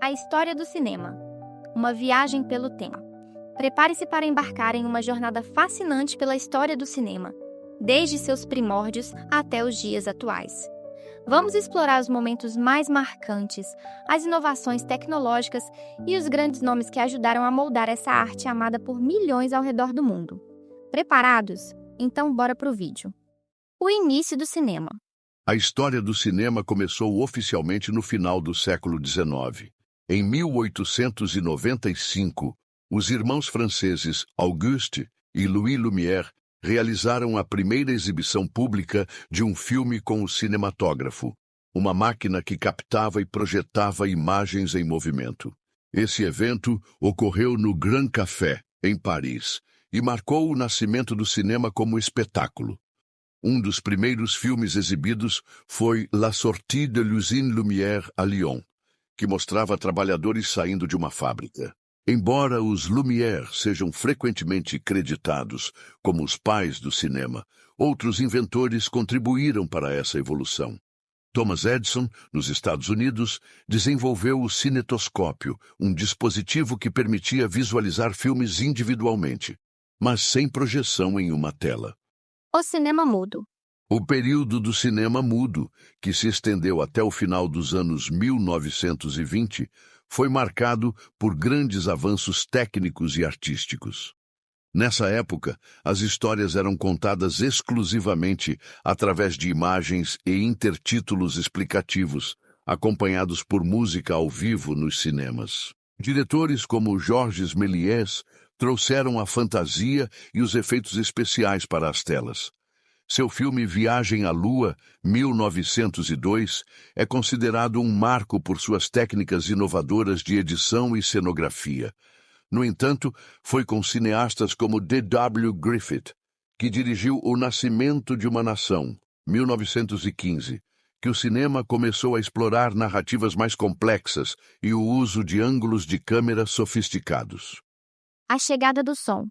A história do cinema. Uma viagem pelo tempo. Prepare-se para embarcar em uma jornada fascinante pela história do cinema, desde seus primórdios até os dias atuais. Vamos explorar os momentos mais marcantes, as inovações tecnológicas e os grandes nomes que ajudaram a moldar essa arte amada por milhões ao redor do mundo. Preparados? Então bora pro vídeo. O início do cinema. A história do cinema começou oficialmente no final do século XIX. Em 1895, os irmãos franceses Auguste e Louis Lumière realizaram a primeira exibição pública de um filme com o cinematógrafo, uma máquina que captava e projetava imagens em movimento. Esse evento ocorreu no Grand Café, em Paris, e marcou o nascimento do cinema como espetáculo. Um dos primeiros filmes exibidos foi La Sortie de l'Usine Lumière à Lyon, que mostrava trabalhadores saindo de uma fábrica. Embora os Lumière sejam frequentemente creditados como os pais do cinema, outros inventores contribuíram para essa evolução. Thomas Edison, nos Estados Unidos, desenvolveu o cinetoscópio, um dispositivo que permitia visualizar filmes individualmente, mas sem projeção em uma tela. O cinema mudo. O período do cinema mudo, que se estendeu até o final dos anos 1920, foi marcado por grandes avanços técnicos e artísticos. Nessa época, as histórias eram contadas exclusivamente através de imagens e intertítulos explicativos, acompanhados por música ao vivo nos cinemas. Diretores como Georges Méliès trouxeram a fantasia e os efeitos especiais para as telas. Seu filme Viagem à Lua, 1902, é considerado um marco por suas técnicas inovadoras de edição e cenografia. No entanto, foi com cineastas como D.W. Griffith, que dirigiu O Nascimento de uma Nação, 1915, que o cinema começou a explorar narrativas mais complexas e o uso de ângulos de câmera sofisticados. A chegada do som.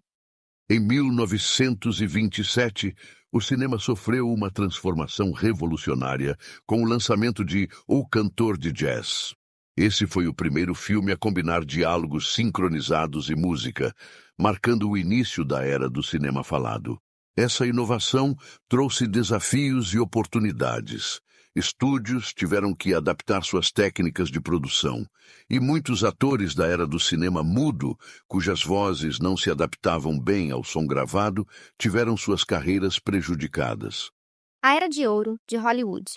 Em 1927, o cinema sofreu uma transformação revolucionária com o lançamento de O Cantor de Jazz. Esse foi o primeiro filme a combinar diálogos sincronizados e música, marcando o início da era do cinema falado. Essa inovação trouxe desafios e oportunidades. Estúdios tiveram que adaptar suas técnicas de produção, e muitos atores da era do cinema mudo, cujas vozes não se adaptavam bem ao som gravado, tiveram suas carreiras prejudicadas. A Era de Ouro, de Hollywood.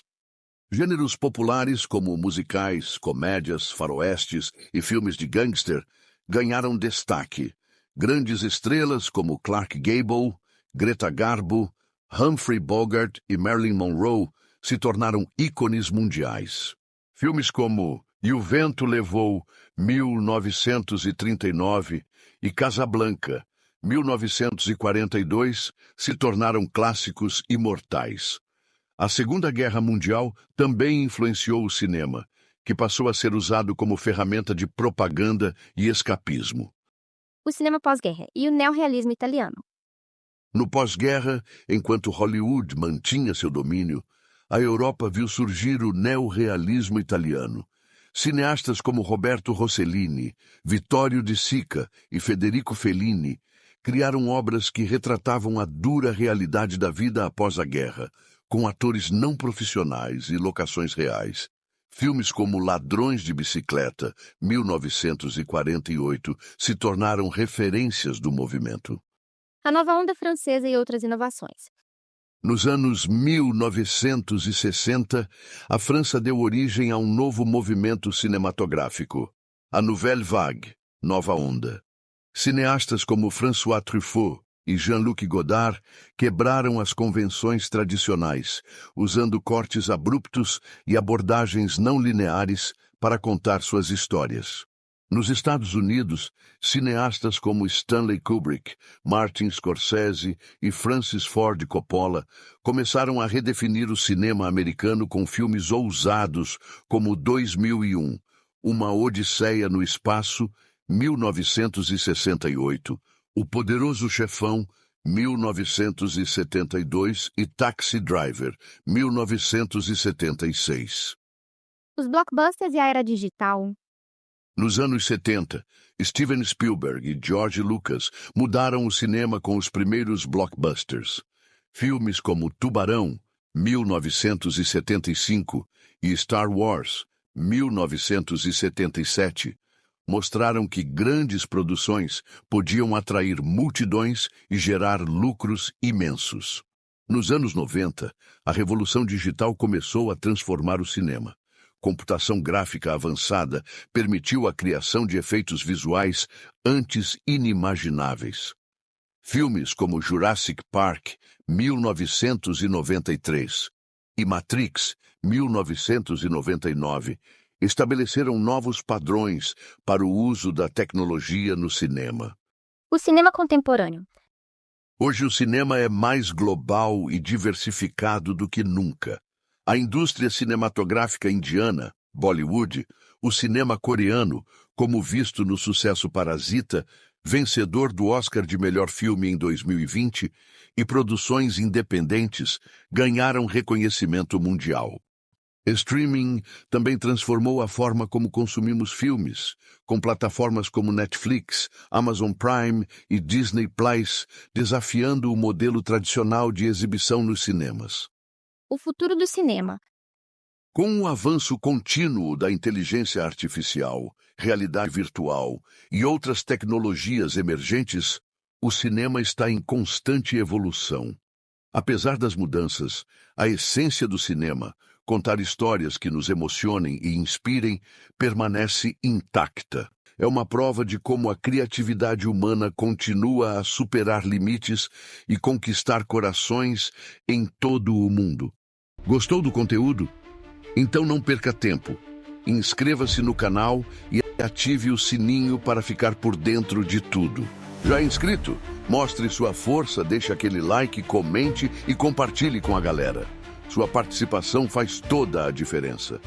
Gêneros populares como musicais, comédias, faroestes e filmes de gangster ganharam destaque. Grandes estrelas como Clark Gable, Greta Garbo, Humphrey Bogart e Marilyn Monroe se tornaram ícones mundiais. Filmes como E o Vento Levou, 1939, e Casablanca, 1942, se tornaram clássicos imortais. A Segunda Guerra Mundial também influenciou o cinema, que passou a ser usado como ferramenta de propaganda e escapismo. O cinema pós-guerra e o neorrealismo italiano. No pós-guerra, enquanto Hollywood mantinha seu domínio, a Europa viu surgir o neorrealismo italiano. Cineastas como Roberto Rossellini, Vittorio De Sica e Federico Fellini criaram obras que retratavam a dura realidade da vida após a guerra, com atores não profissionais e locações reais. Filmes como Ladrões de Bicicleta, 1948, se tornaram referências do movimento. A nova onda francesa e outras inovações. Nos anos 1960, a França deu origem a um novo movimento cinematográfico, a Nouvelle Vague, Nova Onda. Cineastas como François Truffaut e Jean-Luc Godard quebraram as convenções tradicionais, usando cortes abruptos e abordagens não lineares para contar suas histórias. Nos Estados Unidos, cineastas como Stanley Kubrick, Martin Scorsese e Francis Ford Coppola começaram a redefinir o cinema americano com filmes ousados como 2001, Uma Odisseia no Espaço, 1968, O Poderoso Chefão, 1972 e Taxi Driver, 1976. Os blockbusters e a era digital. Nos anos 70, Steven Spielberg e George Lucas mudaram o cinema com os primeiros blockbusters. Filmes como Tubarão, 1975, e Star Wars, 1977, mostraram que grandes produções podiam atrair multidões e gerar lucros imensos. Nos anos 90, a revolução digital começou a transformar o cinema. Computação gráfica avançada permitiu a criação de efeitos visuais antes inimagináveis. Filmes como Jurassic Park, 1993, e Matrix, 1999, estabeleceram novos padrões para o uso da tecnologia no cinema. O cinema contemporâneo. Hoje o cinema é mais global e diversificado do que nunca. A indústria cinematográfica indiana, Bollywood, o cinema coreano, como visto no sucesso Parasita, vencedor do Oscar de melhor filme em 2020, e produções independentes ganharam reconhecimento mundial. Streaming também transformou a forma como consumimos filmes, com plataformas como Netflix, Amazon Prime e Disney Plus, desafiando o modelo tradicional de exibição nos cinemas. O futuro do cinema. Com o avanço contínuo da inteligência artificial, realidade virtual e outras tecnologias emergentes, o cinema está em constante evolução. Apesar das mudanças, a essência do cinema, contar histórias que nos emocionem e inspirem, permanece intacta. É uma prova de como a criatividade humana continua a superar limites e conquistar corações em todo o mundo. Gostou do conteúdo? Então não perca tempo. Inscreva-se no canal e ative o sininho para ficar por dentro de tudo. Já inscrito? Mostre sua força, deixe aquele like, comente e compartilhe com a galera. Sua participação faz toda a diferença.